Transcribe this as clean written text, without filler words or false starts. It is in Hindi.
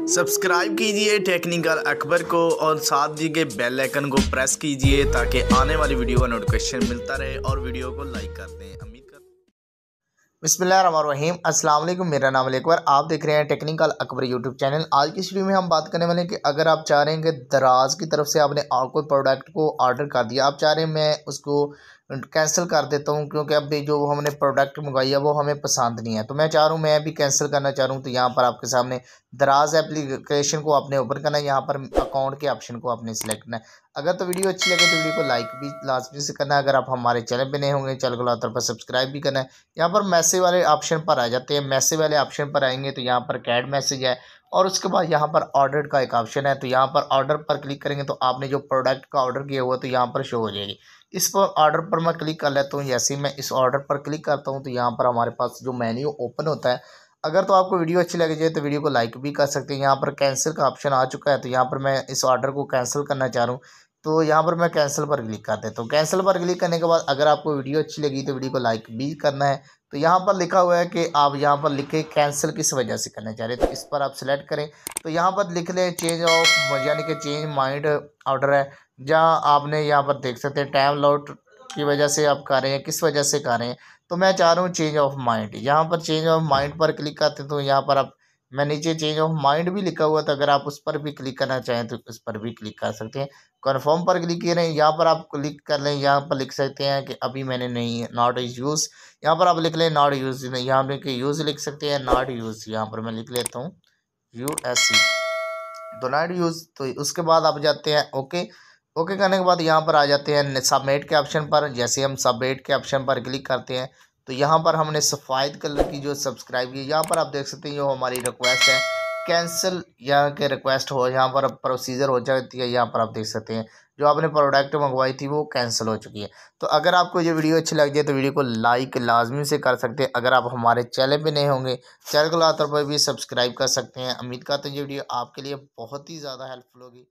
सब्सक्राइब कीजिए टेक्निकल अकबर को और साथ दिए गए बेल आइकन को प्रेस कीजिए ताकि आने वाली वीडियो का नोटिफिकेशन मिलता रहे और वीडियो को लाइक कर दें। उम्मीद कर बिस्मिल्लाहिर्रहमानिर्रहीम। अस्सलाम वालेकुम। मेरा नाम है अकबर, आप देख रहे हैं टेक्निकल अकबर यूट्यूब चैनल। आज की इस वीडियो में हम बात करने वाले हैं कि अगर आप चाह रहे हैं कि दराज की तरफ से आपने कोई प्रोडक्ट को ऑर्डर कर दिया, आप चाह रहे हैं मैं उसको कैंसिल कर देता हूं क्योंकि अभी जो हमने प्रोडक्ट मंगवाई है वो हमें पसंद नहीं है, तो मैं चाह रहा हूं मैं भी कैंसिल करना चाह रहा हूं। तो यहाँ पर आपके सामने दराज एप्लीकेशन को आपने ओपन करना है, यहाँ पर अकाउंट के ऑप्शन को आपने सेलेक्ट करना है। अगर तो वीडियो अच्छी लगे तो वीडियो को लाइक भी लाजमी से करना है। अगर आप हमारे चैनल पे नए होंगे चैनल को लातर पर सब्सक्राइब भी करना है। यहाँ पर मैसेज वाले ऑप्शन पर आ जाते हैं, मैसेज वाले ऑप्शन पर आएंगे तो यहाँ पर कैड मैसेज है और उसके बाद यहाँ पर ऑर्डर का एक ऑप्शन है, तो यहाँ पर ऑर्डर पर क्लिक करेंगे तो आपने जो प्रोडक्ट का ऑर्डर किया हुआ तो यहाँ पर शो हो जाएगी। इस पर ऑर्डर पर मैं क्लिक कर लेता हूँ। जैसे ही मैं इस ऑर्डर पर क्लिक करता हूँ तो यहाँ पर हमारे पास जो मेन्यू ओपन होता है। अगर तो आपको वीडियो अच्छी लगी जाए तो वीडियो को लाइक भी कर सकते हैं। यहाँ पर कैंसिल का ऑप्शन आ चुका है, तो यहाँ पर मैं इस ऑर्डर को कैंसिल करना चाह रहा हूँ, तो यहाँ पर मैं कैंसिल पर क्लिक कर देता हूँ। कैंसिल पर क्लिक करने के बाद अगर आपको वीडियो अच्छी लगी तो वीडियो को लाइक भी करना है। तो यहाँ पर लिखा हुआ है कि आप यहाँ पर लिखे कैंसिल किस वजह से करना चाह रहे हैं, तो इस पर आप सिलेक्ट करें। तो यहाँ पर लिख लें चेंज ऑफ, यानी कि चेंज माइंड ऑर्डर है, जहाँ आपने यहाँ पर देख सकते हैं टाइम लॉट की वजह से आप कर रहे हैं, किस वजह से कर रहे हैं। तो मैं चाह रहा हूँ चेंज ऑफ माइंड। यहाँ पर चेंज ऑफ माइंड पर क्लिक करते हैं तो यहाँ पर आप, मैं नीचे चेंज ऑफ माइंड भी लिखा हुआ था, अगर आप उस पर भी क्लिक करना चाहें तो उस पर भी क्लिक कर सकते हैं। कन्फर्म पर क्लिक करें, यहाँ पर आप क्लिक कर लें। यहाँ पर लिख सकते हैं कि अभी मैंने नहीं, नॉट इज यूज़, यहाँ पर आप लिख लें नॉट यूज़, यहाँ पे यूज़ लिख सकते हैं, नॉट यूज़ यहाँ पर मैं लिख लेता हूँ USE, तो नॉट यूज़। तो उसके बाद आप जाते हैं ओके। ओके करने के बाद यहाँ पर आ जाते हैं सबमिट के ऑप्शन पर। जैसे हम सबमिट के ऑप्शन पर क्लिक करते हैं तो यहाँ पर हमने सफ़ेद कलर की जो सब्सक्राइब की, यहाँ पर आप देख सकते हैं जो हमारी रिक्वेस्ट है कैंसिल, यहाँ के रिक्वेस्ट हो, यहाँ पर प्रोसीजर हो जाती है। यहाँ पर आप देख सकते हैं जो आपने प्रोडक्ट मंगवाई थी वो कैंसिल हो चुकी है। तो अगर आपको ये वीडियो अच्छी लग जाए तो वीडियो को लाइक लाजमी से कर सकते हैं। अगर आप हमारे चैनल पे नए होंगे चैनल को लातर पर भी सब्सक्राइब कर सकते हैं। उम्मीद करते हैं ये वीडियो आपके लिए बहुत ही ज़्यादा हेल्पफुल होगी।